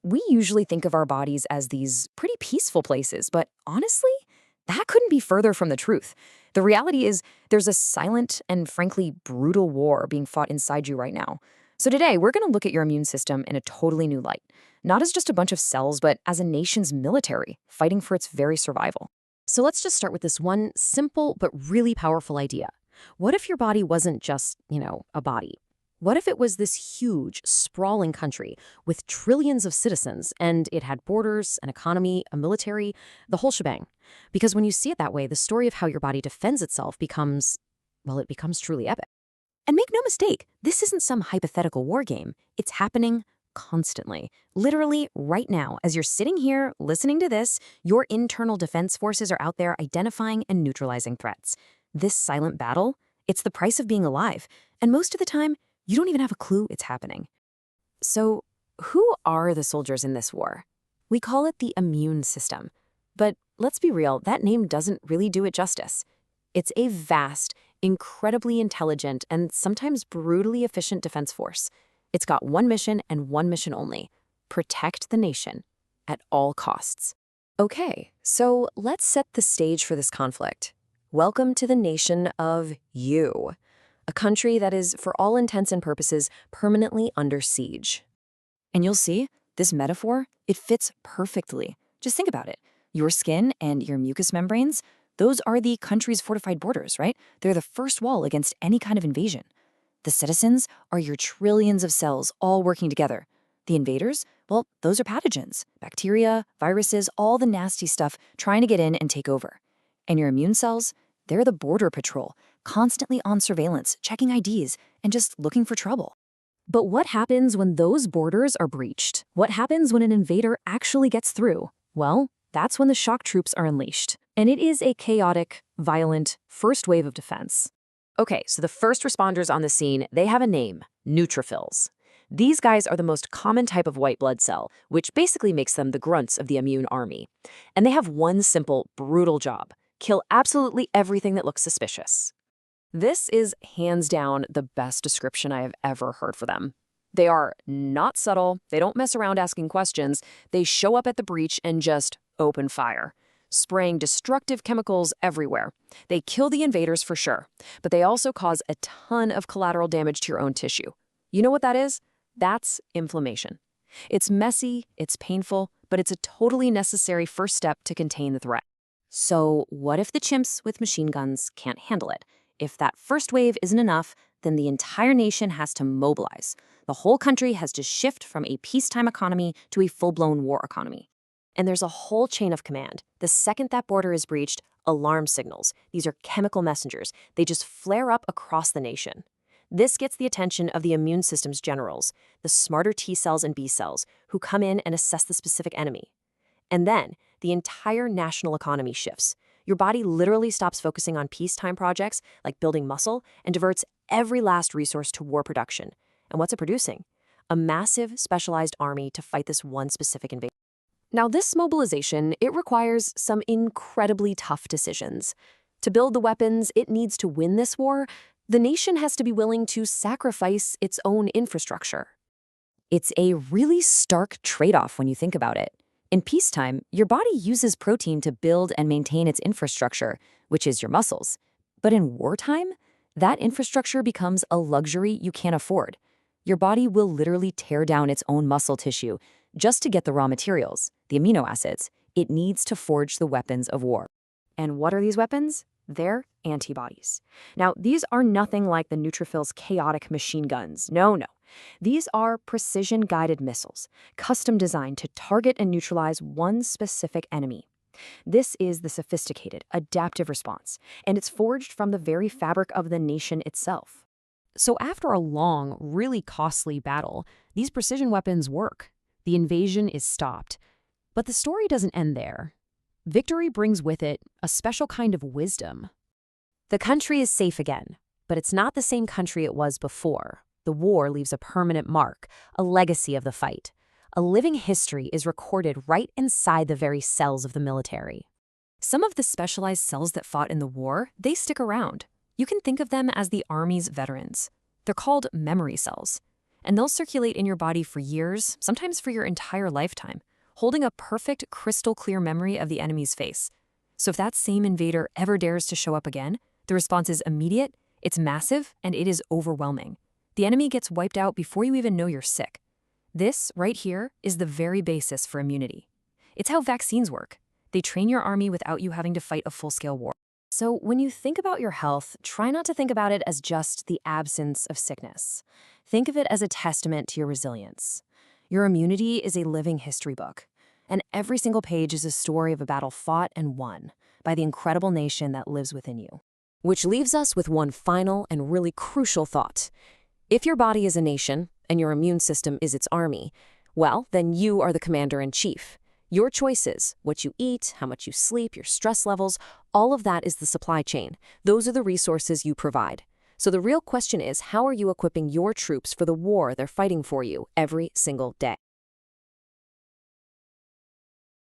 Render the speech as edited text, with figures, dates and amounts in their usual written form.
We usually think of our bodies as these pretty peaceful places, but honestly, that couldn't be further from the truth. The reality is, there's a silent and frankly brutal war being fought inside you right now. So today, we're going to look at your immune system in a totally new light. Not as just a bunch of cells, but as a nation's military, fighting for its very survival. So let's just start with this one simple but really powerful idea. What if your body wasn't just, a body? What if it was this huge, sprawling country with trillions of citizens and it had borders, an economy, a military, the whole shebang? Because when you see it that way, the story of how your body defends itself becomes, well, it becomes truly epic. And make no mistake, this isn't some hypothetical war game. It's happening constantly. Literally right now, as you're sitting here listening to this, your internal defense forces are out there identifying and neutralizing threats. This silent battle, it's the price of being alive. And most of the time, you don't even have a clue it's happening. So, who are the soldiers in this war? We call it the immune system. But let's be real, that name doesn't really do it justice. It's a vast, incredibly intelligent, and sometimes brutally efficient defense force. It's got one mission and one mission only: protect the nation at all costs. Okay, so let's set the stage for this conflict. Welcome to the nation of you. A country that is, for all intents and purposes, permanently under siege. And you'll see, this metaphor, it fits perfectly. Just think about it. Your skin and your mucous membranes, those are the country's fortified borders, right? They're the first wall against any kind of invasion. The citizens are your trillions of cells all working together. The invaders, well, those are pathogens, bacteria, viruses, all the nasty stuff trying to get in and take over. And your immune cells, they're the border patrol, constantly on surveillance, checking IDs, and just looking for trouble. But what happens when those borders are breached? What happens when an invader actually gets through? Well, that's when the shock troops are unleashed. And it is a chaotic, violent first wave of defense. Okay, so the first responders on the scene, they have a name: neutrophils. These guys are the most common type of white blood cell, which basically makes them the grunts of the immune army. And they have one simple, brutal job: kill absolutely everything that looks suspicious. This is hands down the best description I have ever heard for them. They are not subtle, they don't mess around asking questions, they show up at the breach and just open fire, spraying destructive chemicals everywhere. They kill the invaders for sure, but they also cause a ton of collateral damage to your own tissue. You know what that is? That's inflammation. It's messy, it's painful, but it's a totally necessary first step to contain the threat. So what if the chimps with machine guns can't handle it? If that first wave isn't enough, then the entire nation has to mobilize. The whole country has to shift from a peacetime economy to a full-blown war economy. And there's a whole chain of command. The second that border is breached, alarm signals. These are chemical messengers. They just flare up across the nation. This gets the attention of the immune system's generals, the smarter T cells and B cells, who come in and assess the specific enemy. And then, the entire national economy shifts. Your body literally stops focusing on peacetime projects like building muscle and diverts every last resource to war production. And what's it producing? A massive, specialized army to fight this one specific invasion. Now, this mobilization, it requires some incredibly tough decisions. To build the weapons it needs to win this war, the nation has to be willing to sacrifice its own infrastructure. It's a really stark trade-off when you think about it. In peacetime, your body uses protein to build and maintain its infrastructure, which is your muscles. But in wartime, that infrastructure becomes a luxury you can't afford. Your body will literally tear down its own muscle tissue just to get the raw materials, the amino acids, it needs to forge the weapons of war. And what are these weapons? They're antibodies. Now, these are nothing like the neutrophils' chaotic machine guns. No. These are precision-guided missiles, custom designed to target and neutralize one specific enemy. This is the sophisticated, adaptive response, and it's forged from the very fabric of the nation itself. So after a long, really costly battle, these precision weapons work. The invasion is stopped. But the story doesn't end there. Victory brings with it a special kind of wisdom. The country is safe again, but it's not the same country it was before. The war leaves a permanent mark, a legacy of the fight. A living history is recorded right inside the very cells of the military. Some of the specialized cells that fought in the war, they stick around. You can think of them as the Army's veterans. They're called memory cells. And they'll circulate in your body for years, sometimes for your entire lifetime, holding a perfect, crystal clear memory of the enemy's face. So if that same invader ever dares to show up again, the response is immediate, it's massive, and it is overwhelming. The enemy gets wiped out before you even know you're sick. This, right here, is the very basis for immunity. It's how vaccines work. They train your army without you having to fight a full-scale war. So when you think about your health, try not to think about it as just the absence of sickness. Think of it as a testament to your resilience. Your immunity is a living history book, and every single page is a story of a battle fought and won by the incredible nation that lives within you. Which leaves us with one final and really crucial thought. If your body is a nation and your immune system is its army, well, then you are the commander-in-chief. Your choices, what you eat, how much you sleep, your stress levels, all of that is the supply chain. Those are the resources you provide. So the real question is, how are you equipping your troops for the war they're fighting for you every single day?